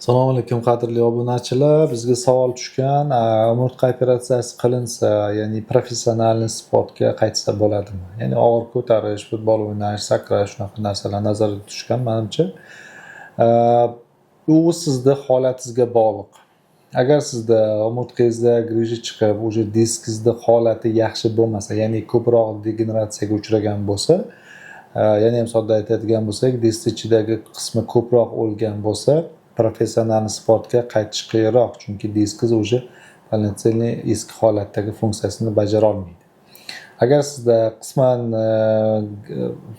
Assalomu alaykum qadrli obunachilar. Bizga savol tushgan, umurtqa operatsiyasi qilinsa, ya'ni professional sportga qaytsa bo'ladimi? Ya'ni og'ir ko'tarish, futbol o'ynash, sakrash shunaqa narsalar nazarda tushgan menimcha. U sizni holatingizga bog'liq. Agar sizda umurtqangizda griji chiqib, o'sha diskingizda holati yaxshi bo'lmasa, ya'ni ko'proq degeneratsiyaga uchragan bo'lsa, ya'ni ham sodda aytadigan bo'lsak, disk ichidagi qismi ko'proq o'lgan bo'lsa, professional sportga qaytish qiyinroq, chunki diskingiz o'sha полноценный eski holatdagi funksiyasini bajara olmaydi. Agar sizda qisman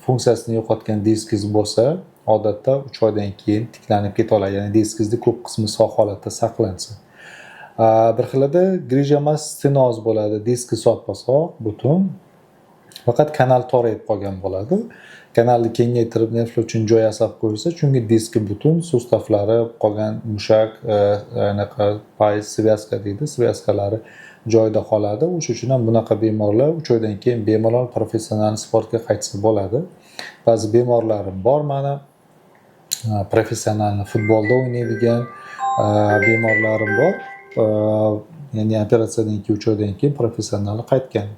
funksiyasini yo'qotgan diskingiz bo'lsa, odatda 3 oydan keyin tiklanib keta oladi, ya'ni diskingizni ko'p qismi sog' holatda saqlansa. Bir xilida grija emas, stenoz bo'ladi, diski soppa-sog', butun. Faqat kanal torayib qolgan bo'ladi. Kanalni kengaytirib nervlar uchun joy yasab qo'ysa, chunki diski butun, sustavlari qolgan mushak, anaqa pay svязка deydi, svязкалari joyida qoladi. O'sha uchun ham bunaqa bemorlar 3 oydan keyin bemalol professional sportga qaytsa bo'ladi. Ba'zi bemorlarim bor mana, professional futbolda o'ynaydigan bemorlarim bor. Ya'ni operatsiyadan 2-3 oydan keyin professional qaytgan.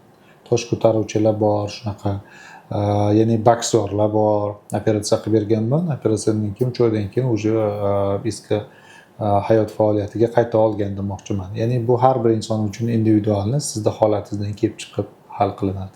Tosh ko'taruvchilar bor, shunaqa. Ya'ni boksyorlar bor. Operatsiya qilib berganman. Operatsiyadan keyin 3 oydan keyin o'sha eski hayot faoliyatiga qayta olgan demoqchiman. Ya'ni bu har bir inson uchun individualni, sizning holatingizdan kelib chiqib hal qilinadi.